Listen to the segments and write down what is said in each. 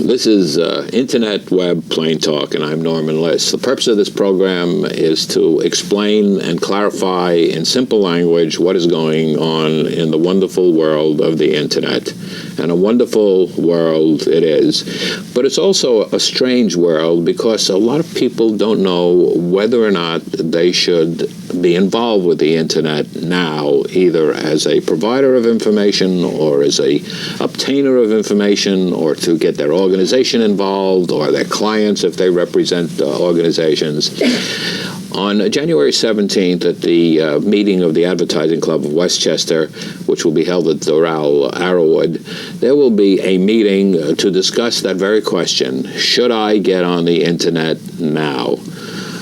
This is Internet Web Plain Talk, and I'm Norman Liss. The purpose of this program is to explain and clarify in simple language what is going on in the wonderful world of the Internet. And a wonderful world it is. But it's also a strange world because a lot of people don't know whether or not they should be involved with the Internet now, either as a provider of information or as a obtainer of information, or to get their organization involved or their clients if they represent organizations. On January 17th, at the meeting of the Advertising Club of Westchester, which will be held at Doral Arrowwood, there will be a meeting to discuss that very question: should I get on the Internet now?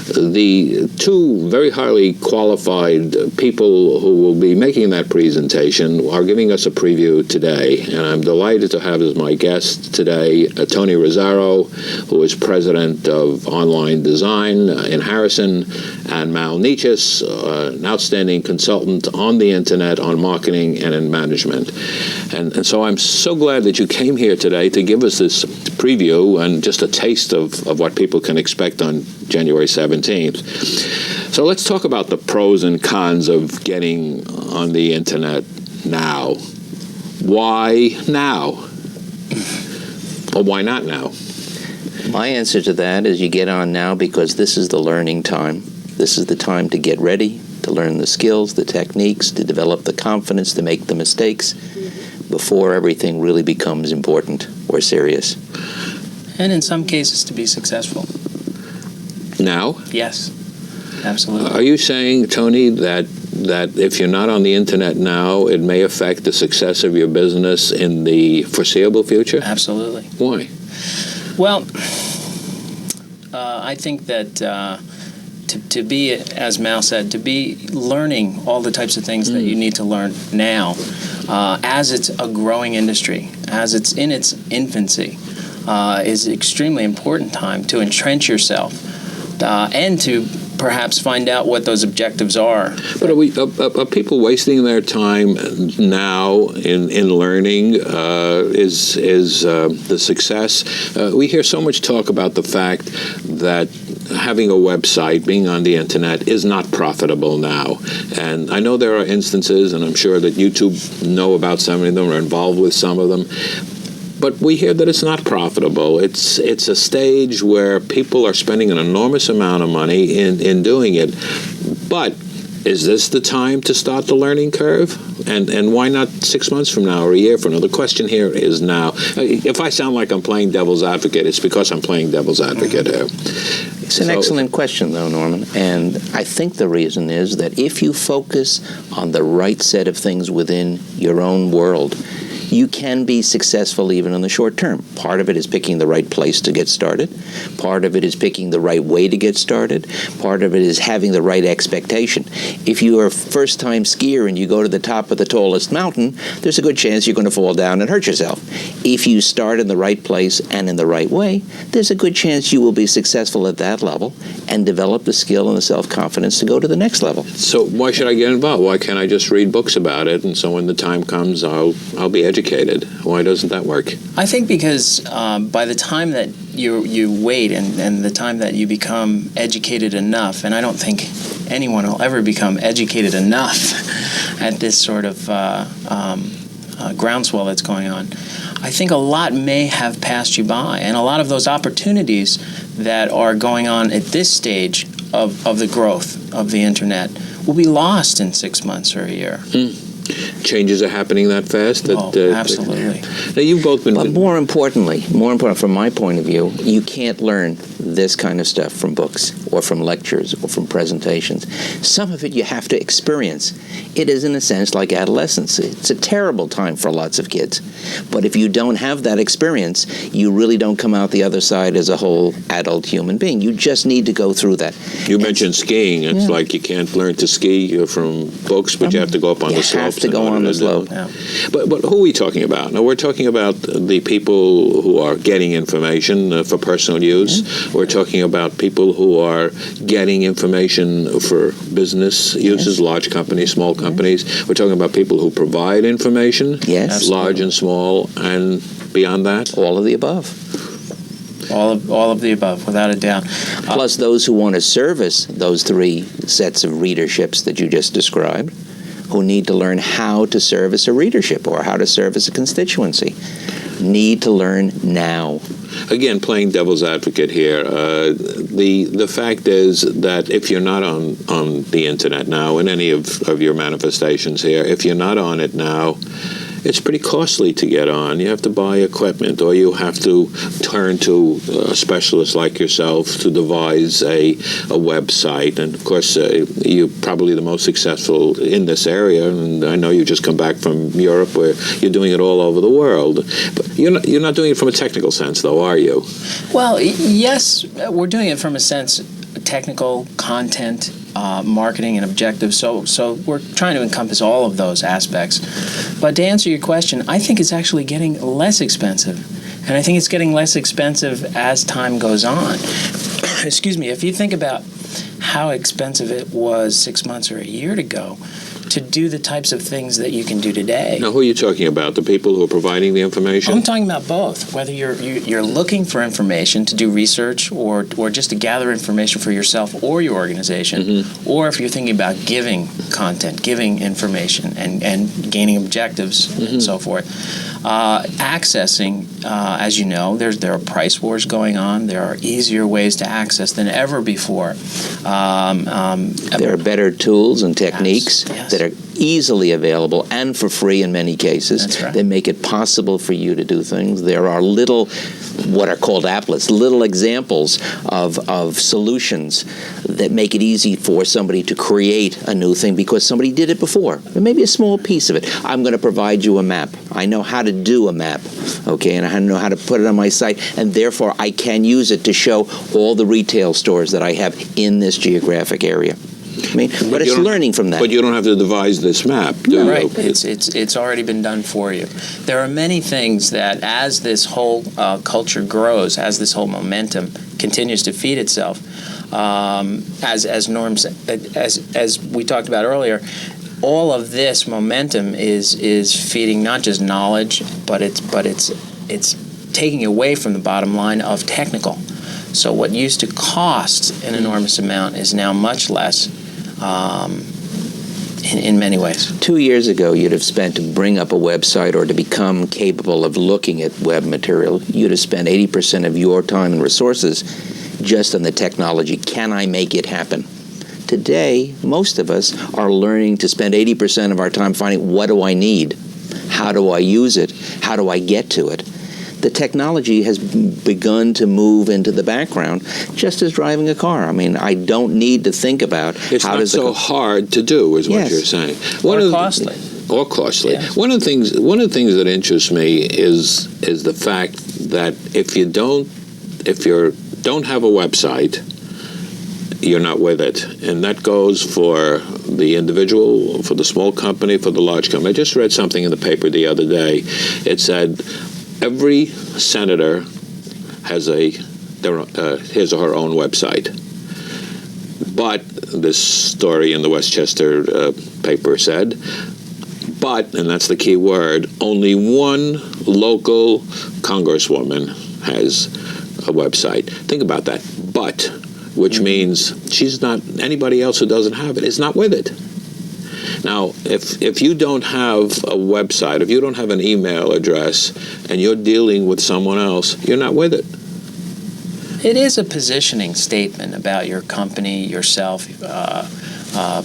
The two very highly qualified people who will be making that presentation are giving us a preview today, and I'm delighted to have as my guest today Tony Rizzaro, who is president of Online Design in Harrison, and Mal Nechis, an outstanding consultant on the Internet, on marketing and in management. And so I'm so glad that you came here today to give us this preview and just a taste of what people can expect on January 17th. So let's talk about the pros and cons of getting on the Internet now. Why now? Or why not now? My answer to that is you get on now because this is the learning time. This is the time to get ready, to learn the skills, the techniques, to develop the confidence to make the mistakes before everything really becomes important or serious. And in some cases to be successful. Now? Yes, absolutely. Are you saying, Tony, that if you're not on the Internet now, it may affect the success of your business in the foreseeable future? Absolutely. Why? Well, I think that to be, as Mal said, to be learning all the types of things that you need to learn now, as it's a growing industry, as it's in its infancy, is an extremely important time to entrench yourself. And to perhaps find out what those objectives are. But are people wasting their time now in learning? Is the success? We hear so much talk about the fact that having a website, being on the Internet, is not profitable now. And I know there are instances, and I'm sure that you two know about some of them or involved with some of them, but we hear that it's not profitable. It's a stage where people are spending an enormous amount of money in doing it. But is this the time to start the learning curve? And why not 6 months from now or a year from now? The question here is now. If I sound like I'm playing devil's advocate, it's because I'm playing devil's advocate here. It's an excellent question, though, Norman. And I think the reason is that if you focus on the right set of things within your own world, you can be successful even in the short term. Part of it is picking the right place to get started. Part of it is picking the right way to get started. Part of it is having the right expectation. If you are a first-time skier and you go to the top of the tallest mountain, there's a good chance you're going to fall down and hurt yourself. If you start in the right place and in the right way, there's a good chance you will be successful at that level and develop the skill and the self-confidence to go to the next level. So why should I get involved? Why can't I just read books about it, and so when the time comes, I'll be educated? Why doesn't that work? I think because by the time that you wait and the time that you become educated enough, and I don't think anyone will ever become educated enough at this sort of groundswell that's going on, I think a lot may have passed you by, and a lot of those opportunities that are going on at this stage of the growth of the Internet will be lost in 6 months or a year. Changes are happening that fast? Absolutely. Now, you've both been... But more important from my point of view, you can't learn this kind of stuff from books or from lectures or from presentations. Some of it you have to experience. It is, in a sense, like adolescence. It's a terrible time for lots of kids. But if you don't have that experience, you really don't come out the other side as a whole adult human being. You just need to go through that. You mentioned skiing. It's like you can't learn to ski from books, but you have to go up on the slope. To go on the slope. Yeah. But who are we talking about? Now, we're talking about the people who are getting information for personal use. We're talking about people who are are getting information for business uses, large companies, small companies. We're talking about people who provide information, large and small, and beyond that? All of the above. All of the above, without a doubt. Plus those who want to service those three sets of readerships that you just described, who need to learn how to service a readership or how to service a constituency, need to learn now. Again, playing devil's advocate here, the fact is that if you're not on the internet now, in any of your manifestations here, if you're not on it now, it's pretty costly to get on. You have to buy equipment, or you have to turn to a specialist like yourself to devise a website. And of course, you're probably the most successful in this area. And I know you just come back from Europe, where you're doing it all over the world. But you're not doing it from a technical sense, though, are you? Well, yes, we're doing it from a sense technical, content, marketing, and objectives. So we're trying to encompass all of those aspects. But to answer your question, I think it's actually getting less expensive. And I think it's getting less expensive as time goes on. Excuse me. If you think about how expensive it was 6 months or a year ago to do the types of things that you can do today. Now, who are you talking about? The people who are providing the information? I'm talking about both. Whether you're looking for information to do research or just to gather information for yourself or your organization, or if you're thinking about giving content, giving information, and gaining objectives and so forth. Accessing, as you know, there are price wars going on. There are easier ways to access than ever before. There are better tools and techniques that are easily available and for free in many cases. That's right. That make it possible for you to do things. There are little, what are called applets, little examples of solutions that make it easy for somebody to create a new thing because somebody did it before. It may be a small piece of it. I'm going to provide you a map. I know how to do a map, okay, and I know how to put it on my site, and therefore I can use it to show all the retail stores that I have in this geographic area. I mean, but it's learning from that. But you don't have to devise this map, do you? Right. It's already been done for you. There are many things that, as this whole culture grows, as this whole momentum continues to feed itself, as norms, as we talked about earlier, all of this momentum is feeding not just knowledge, but it's taking away from the bottom line of technical. So what used to cost an enormous amount is now much less. In many ways. 2 years ago, you'd have spent to bring up a website or to become capable of looking at web material, you'd have spent 80% of your time and resources just on the technology. Can I make it happen? Today, most of us are learning to spend 80% of our time finding, what do I need? How do I use it? How do I get to it? The technology has begun to move into the background, just as driving a car. I mean, I don't need to think about it's how not does so hard to do, is what you're saying. Or costly. Or costly. Yes. One of the things that interests me is the fact that if you don't have a website, you're not with it. And that goes for the individual, for the small company, for the large company. I just read something in the paper the other day. It said every senator has his or her own website. But this story in the Westchester paper said, but, and that's the key word, only one local congresswoman has a website. Think about that. But, which means she's not, anybody else who doesn't have it is not with it. Now, if you don't have a website, if you don't have an email address, and you're dealing with someone else, you're not with it. It is a positioning statement about your company, yourself,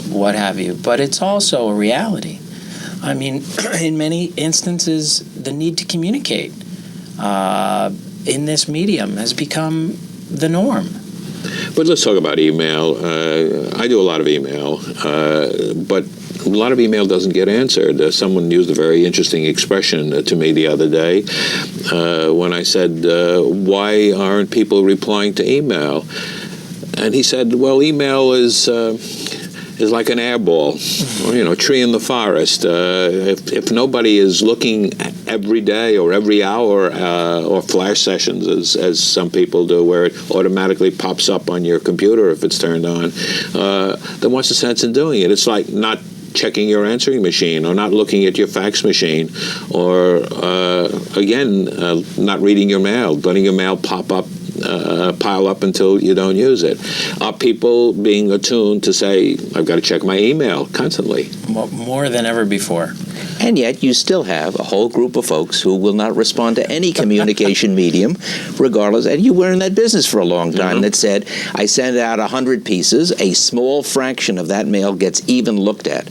what have you, but it's also a reality. I mean, in many instances, the need to communicate in this medium has become the norm. But let's talk about email. I do a lot of email, but a lot of email doesn't get answered. Someone used a very interesting expression to me the other day when I said, why aren't people replying to email? And he said, well, email is is like an air ball, or, tree in the forest. If nobody is looking every day or every hour, or flash sessions, as some people do, where it automatically pops up on your computer if it's turned on, then what's the sense in doing it? It's like not checking your answering machine, or not looking at your fax machine, or not reading your mail, letting your mail pile up until you don't use it. Are people being attuned to say, I've got to check my email constantly? More than ever before. And yet you still have a whole group of folks who will not respond to any communication medium, regardless. And you were in that business for a long time, that said, I send out 100 pieces, a small fraction of that mail gets even looked at.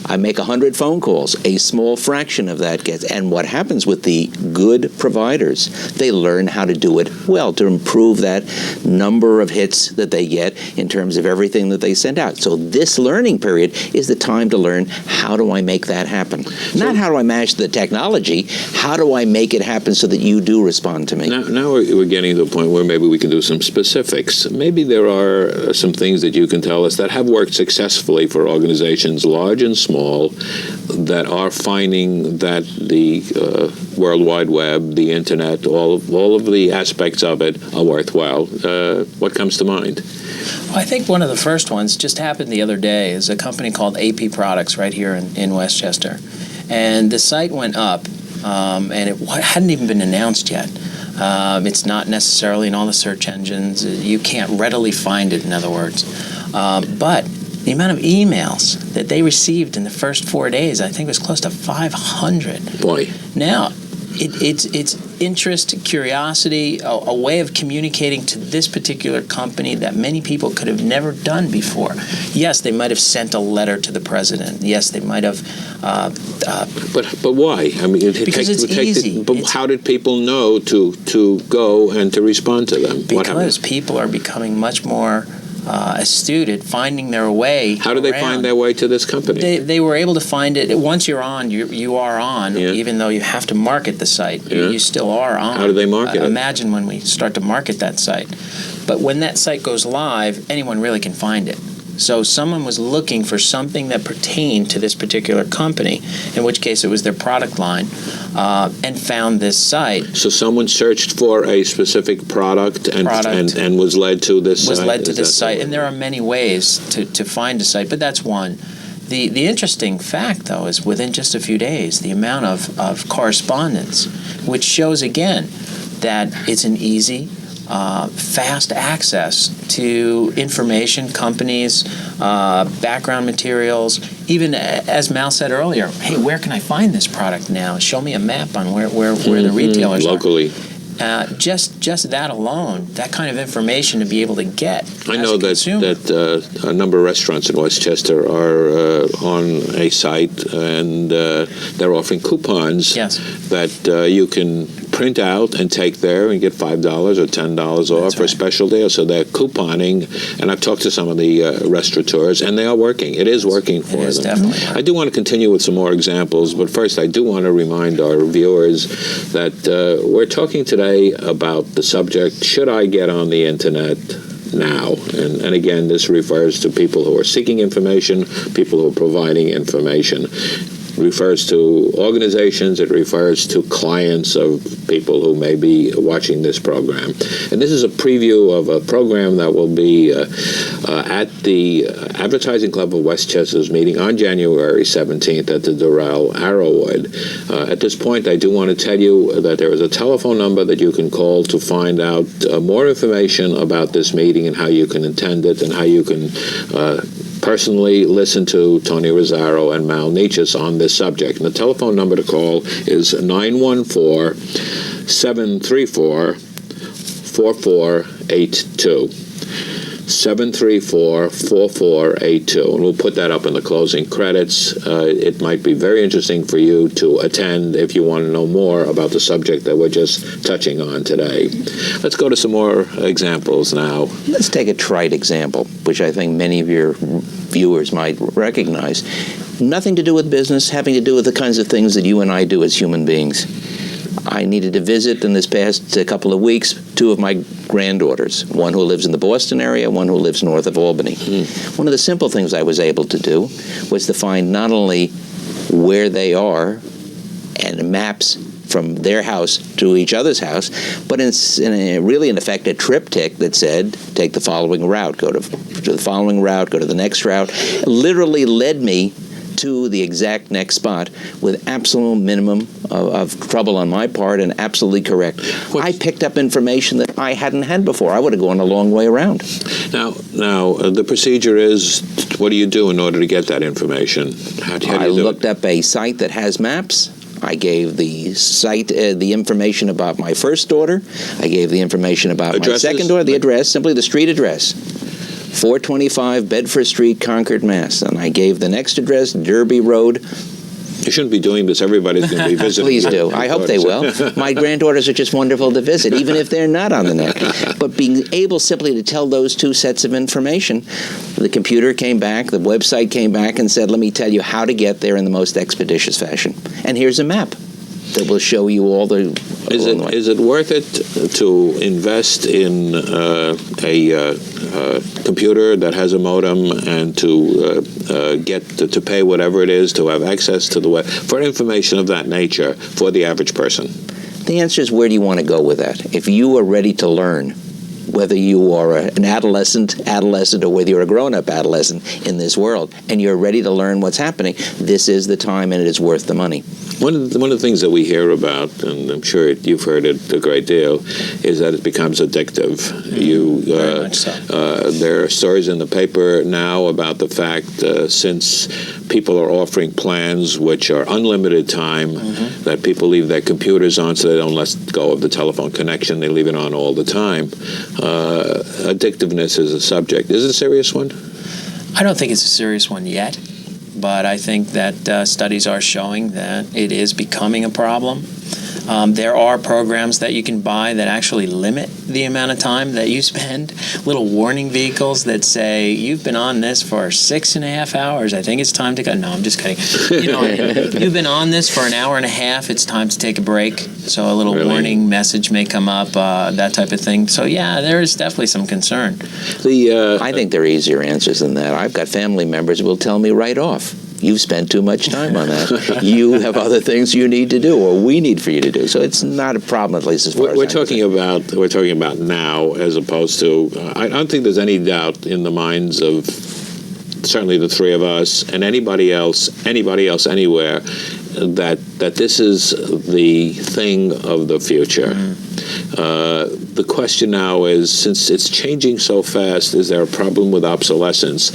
I make 100 phone calls, a small fraction of that gets. And what happens with the good providers, they learn how to do it well, to improve that number of hits that they get in terms of everything that they send out. So this learning period is the time to learn, how do I make that happen? Not how do I manage the technology, how do I make it happen so that you do respond to me? Now we're getting to the point where maybe we can do some specifics. Maybe there are some things that you can tell us that have worked successfully for organizations, large and small, that are finding that the World Wide Web, the Internet, all of the aspects of it are worthwhile. What comes to mind? Well, I think one of the first ones just happened the other day. Is a company called AP Products right here in Westchester. And the site went up, and it hadn't even been announced yet. It's not necessarily in all the search engines. You can't readily find it, in other words. But the amount of emails that they received in the first 4 days, I think, was close to 500. Boy. Now, it's interest, curiosity, a way of communicating to this particular company that many people could have never done before. Yes, they might have sent a letter to the president. Yes, they might have. But why? I mean, because it's easy. How did people know to go and to respond to them? Because people are becoming much more astute at finding their way. How do they find their way to this company? They were able to find it. Once you're on, you are on, even though you have to market the site. You still are on. How do they market it? Imagine when we start to market that site. But when that site goes live, anyone really can find it. So someone was looking for something that pertained to this particular company, in which case it was their product line, and found this site. So someone searched for a specific product and was led to this site? Was led to this site. And there are many ways to find a site, but that's one. The interesting fact, though, is within just a few days, the amount of correspondence, which shows, again, that it's an easy, fast access to information, companies, background materials. Even as Mal said earlier, hey, where can I find this product now? Show me a map on where the retailers locally. Just that alone, that kind of information to be able to get. I know that a number of restaurants in Westchester are on a site, and they're offering coupons that you can print out and take there and get $5 or $10 off for a special day. So they're couponing, and I've talked to some of the restaurateurs, and they are working. It is working for them. It is definitely working. I do want to continue with some more examples, but first I do want to remind our viewers that we're talking today about the subject, should I get on the Internet now? And again, this refers to people who are seeking information, people who are providing information. It refers to organizations, it refers to clients of people who may be watching this program. And this is a preview of a program that will be at the Advertising Club of Westchester's meeting on January 17th at the Doral Arrowwood. At this point, I do want to tell you that there is a telephone number that you can call to find out more information about this meeting and how you can attend it and how you can personally listen to Tony Rizzaro and Mal Nechis on this subject. And the telephone number to call is 914-734-4482. 734-4482. And we'll put that up in the closing credits. It might be very interesting for you to attend if you want to know more about the subject that we're just touching on today. Let's go to some more examples now. Let's take a trite example, which I think many of your viewers might recognize. Nothing to do with business, having to do with the kinds of things that you and I do as human beings. I needed to visit in this past couple of weeks 2 of my granddaughters, one who lives in the Boston area, one who lives north of Albany. One of the simple things I was able to do was to find not only where they are and maps from their house to each other's house, but really, in effect, a triptych that said, take the following route, go to the following route, go to the next route. It literally led me to the exact next spot with absolute minimum of trouble on my part and absolutely correct. I picked up information that I hadn't had before. I would have gone a long way around. Now, the procedure is, what do you do in order to get that information? How do you do it? I looked up a site that has maps. I gave the site the information about my first daughter. I gave the information about my second daughter, the address, simply the street address. 425 Bedford Street, Concord, Mass. And I gave the next address, Derby Road. You shouldn't be doing this. Everybody's going to be visiting. Please do. I hope they will. My granddaughters are just wonderful to visit, even if they're not on the net. But being able simply to tell those 2 sets of information, the computer came back, the website came back and said, let me tell you how to get there in the most expeditious fashion. And here's a map that will show you all the... Is it worth it to invest in a computer that has a modem and to to pay whatever it is to have access to the web for information of that nature for the average person? The answer is, where do you want to go with that? If you are ready to learn, whether you are an adolescent, or whether you're a grown-up adolescent in this world, and you're ready to learn what's happening, this is the time, and it is worth the money. One of the things that we hear about, and I'm sure you've heard it a great deal, is that it becomes addictive. Very much so. There are stories in the paper now about the fact, since people are offering plans which are unlimited time, that people leave their computers on so they don't let go of the telephone connection. They leave it on all the time. Addictiveness is a subject. Is it a serious one? I don't think it's a serious one yet, but I think that studies are showing that it is becoming a problem. There are programs that you can buy that actually limit the amount of time that you spend. Little warning vehicles that say, you've been on this for 6.5 hours. I think it's time to go. No, I'm just kidding. You've been on this for an hour and a half. It's time to take a break. So a little warning message may come up, that type of thing. So, yeah, there is definitely some concern. I think there are easier answers than that. I've got family members who will tell me right off, you've spent too much time on that. You have other things you need to do, or we need for you to do. So it's not a problem, at least as far as we're talking about now, as opposed to. I don't think there's any doubt in the minds of certainly the 3 of us and anybody else anywhere that this is the thing of the future. The question now is, since it's changing so fast, is there a problem with obsolescence?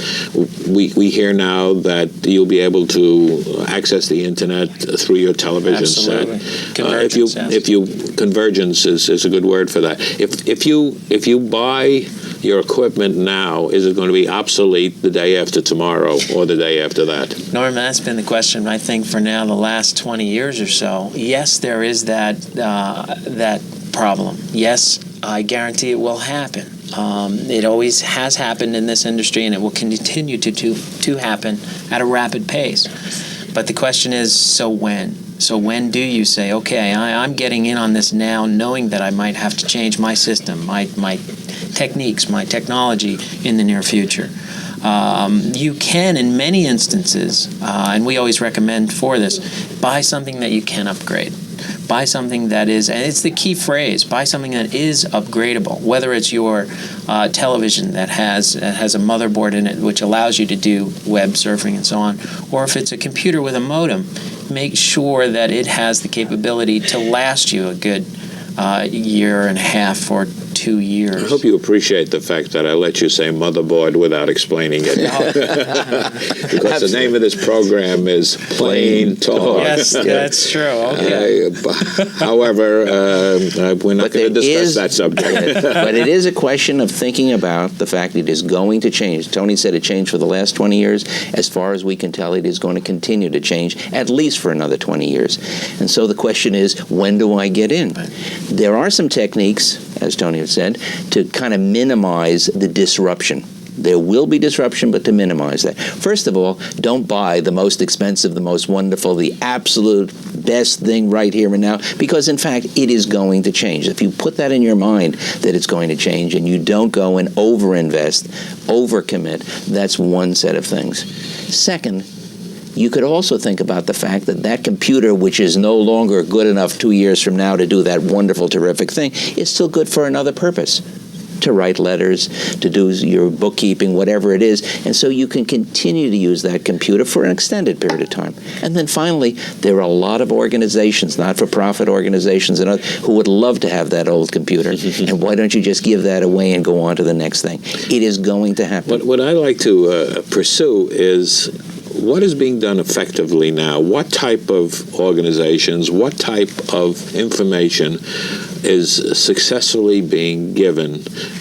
We hear now that you'll be able to access the internet through your television Absolutely. set. Convergence, Convergence is a good word for that. If you buy your equipment now, is it going to be obsolete the day after tomorrow or the day after that? Norman, that's been the question, I think, for now the last 20 years or so. Yes, there is that problem. Yes, I guarantee it will happen. It always has happened in this industry, and it will continue to happen at a rapid pace. But the question is, so when? So when do you say, okay, I'm getting in on this now, knowing that I might have to change my system, my techniques, my technology in the near future? You can, in many instances, and we always recommend for this, buy something that you can upgrade. Buy something that is, and it's the key phrase, buy something that is upgradable, whether it's your television that has a motherboard in it which allows you to do web surfing and so on, or if it's a computer with a modem, make sure that it has the capability to last you a good year and a half or 2 years. I hope you appreciate the fact that I let you say motherboard without explaining it. Because the name of this program is Plain Talk. Yes, that's true. Okay. However, we're not going to discuss that subject. But it is a question of thinking about the fact it is going to change. Tony said it changed for the last 20 years. As far as we can tell, it is going to continue to change, at least for another 20 years. And so the question is, when do I get in? There are some techniques, as Tony had said, to kind of minimize the disruption. There will be disruption, but to minimize that. First of all, don't buy the most expensive, the most wonderful, the absolute best thing right here and now, because in fact, it is going to change. If you put that in your mind that it's going to change and you don't go and overinvest, overcommit, that's one set of things. Second, you could also think about the fact that that computer, which is no longer good enough 2 years from now to do that wonderful, terrific thing, is still good for another purpose. To write letters, to do your bookkeeping, whatever it is. And so you can continue to use that computer for an extended period of time. And then finally, there are a lot of organizations, not-for-profit organizations, and others, who would love to have that old computer. And why don't you just give that away and go on to the next thing? It is going to happen. What I like to pursue is what is being done effectively now? What type of organizations, what type of information is successfully being given,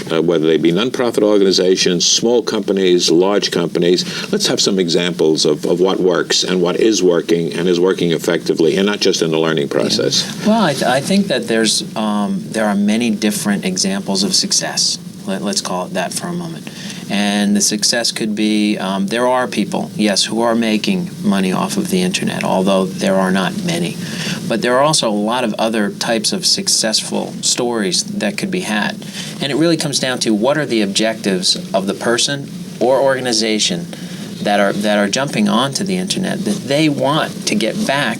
whether they be nonprofit organizations, small companies, large companies? Let's have some examples of what works and what is working and is working effectively, and not just in the learning process. Yeah. Well, I think that there are many different examples of success. Let's call it that for a moment. And the success could be, there are people, yes, who are making money off of the internet, although there are not many. But there are also a lot of other types of successful stories that could be had. And it really comes down to what are the objectives of the person or organization that are jumping onto the internet that they want to get back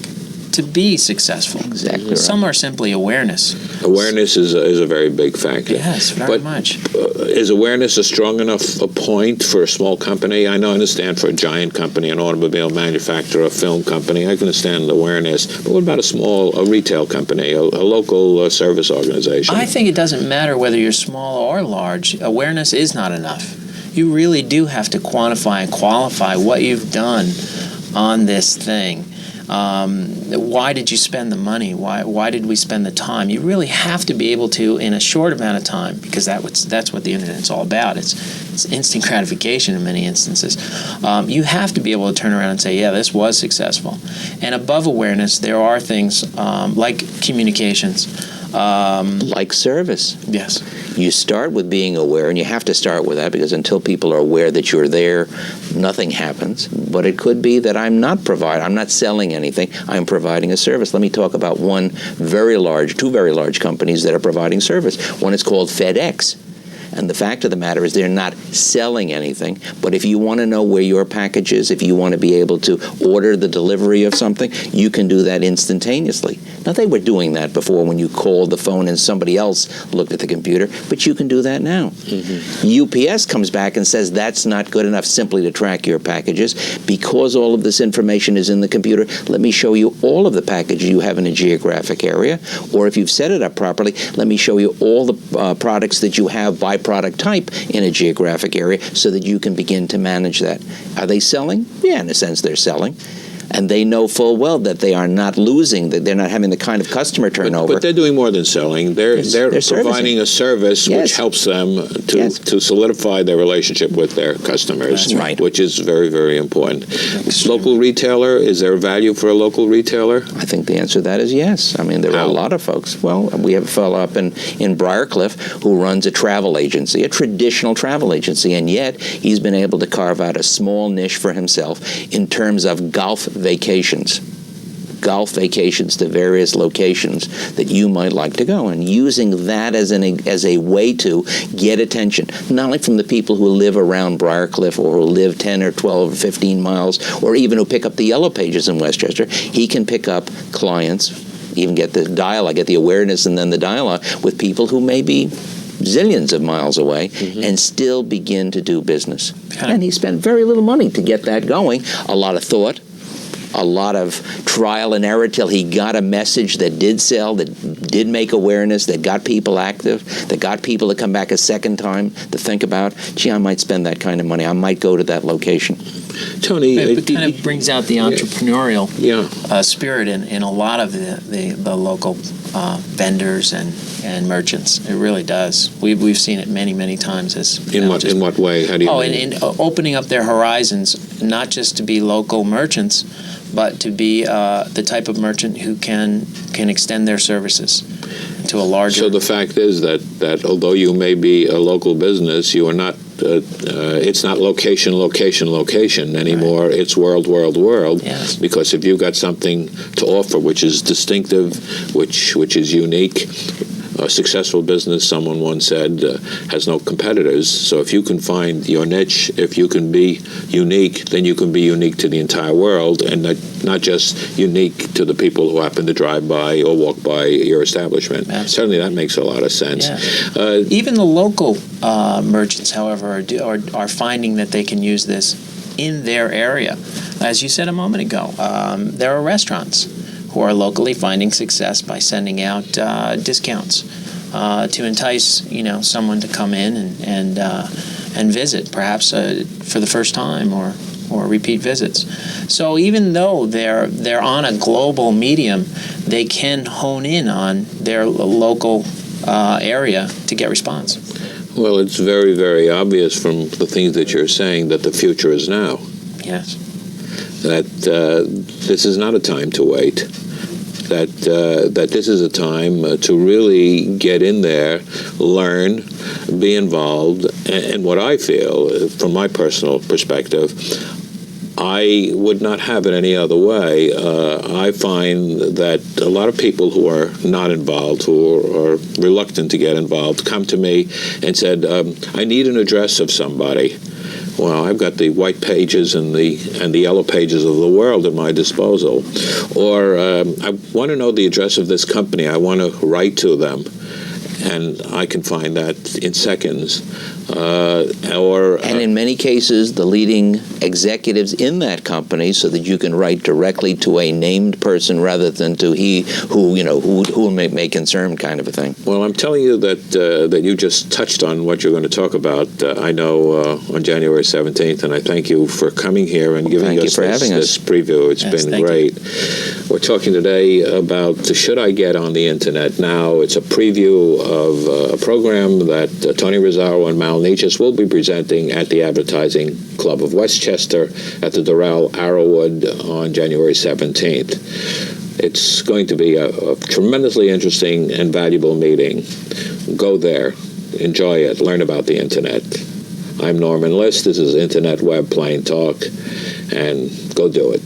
to be successful. Exactly right. Some are simply awareness. Awareness is a very big factor. Yes, very much. Is awareness a strong enough a point for a small company? I understand for a giant company, an automobile manufacturer, a film company, I can understand awareness. But what about a retail company, a local service organization? I think it doesn't matter whether you're small or large. Awareness is not enough. You really do have to quantify and qualify what you've done on this thing. Why did you spend the money? Why did we spend the time? You really have to be able to, in a short amount of time, because that's what the internet's all about. It's instant gratification in many instances. You have to be able to turn around and say, yeah, this was successful. And above awareness, there are things like communications. Like service. Yes. You start with being aware, and you have to start with that, because until people are aware that you're there, nothing happens. But it could be that I'm not selling anything, I'm providing a service. Let me talk about two very large companies that are providing service. One is called FedEx. And the fact of the matter is they're not selling anything, but if you want to know where your package is, if you want to be able to order the delivery of something, you can do that instantaneously. Now, they were doing that before when you called the phone and somebody else looked at the computer, but you can do that now. UPS comes back and says that's not good enough simply to track your packages. Because all of this information is in the computer, let me show you all of the packages you have in a geographic area, or if you've set it up properly, let me show you all the products that you have by product type in a geographic area so that you can begin to manage that. Are they selling? Yeah, in a sense they're selling. And they know full well that they are not losing, that they're not having the kind of customer turnover. But they're doing more than selling. They're providing a service which helps them to solidify their relationship with their customers, That's right. Which is very, very important. Local retailer, is there value for a local retailer? I think the answer to that is yes. I mean, there are a lot of folks. Well, we have a fellow up in Briarcliff who runs a travel agency, a traditional travel agency, and yet he's been able to carve out a small niche for himself in terms of golf vacations to various locations that you might like to go, and using that as a way to get attention, not only from the people who live around Briarcliff or who live 10 or 12 or 15 miles, or even who pick up the Yellow Pages in Westchester. He can pick up clients, even get the dialogue, get the awareness and then the dialogue with people who may be zillions of miles away and still begin to do business. And he spent very little money to get that going, a lot of thought, a lot of trial and error till he got a message that did sell, that did make awareness, that got people active, that got people to come back a second time to think about, gee, I might spend that kind of money. I might go to that location. Tony, it kind of brings out the entrepreneurial spirit in a lot of the local vendors and merchants. It really does. We've seen it many times. In what way? How do you mean? In opening up their horizons, not just to be local merchants, but to be the type of merchant who can extend their services to a larger. So the fact is that although you may be a local business, you are not it's not location, location, location anymore. Right. It's world, world, world. Yes. Because if you've got something to offer which is distinctive, which is unique, a successful business, someone once said, has no competitors. So if you can find your niche, if you can be unique, then you can be unique to the entire world, and not just unique to the people who happen to drive by or walk by your establishment. Absolutely. Certainly that makes a lot of sense. Yeah. Even the local merchants, however, are finding that they can use this in their area. As you said a moment ago, there are restaurants who are locally finding success by sending out discounts to entice someone to come in and visit, perhaps for the first time or repeat visits. So even though they're on a global medium, they can hone in on their local area to get response. Well, it's very, very obvious from the things that you're saying that the future is now. Yes. That this is not a time to wait. That this is a time to really get in there, learn, be involved, and what I feel, from my personal perspective, I would not have it any other way. I find that a lot of people who are not involved, who are reluctant to get involved, come to me and said, I need an address of somebody. Well, I've got the white pages and the yellow pages of the world at my disposal. Or I want to know the address of this company. I want to write to them. And I can find that in seconds. And in many cases, the leading executives in that company, so that you can write directly to a named person rather than to who may concern, kind of a thing. Well, I'm telling you that you just touched on what you're going to talk about. I know on January 17th, and I thank you for coming here and giving us this preview. It's been great. We're talking today about should I get on the internet now? It's a preview of a program that Tony Rizzaro and Mal Nechis will be presenting at the Advertising Club of Westchester at the Doral Arrowwood on January 17th. It's going to be a tremendously interesting and valuable meeting. Go there, enjoy it, learn about the internet. I'm Norman Liss. This is Internet Web Plain Talk, and go do it.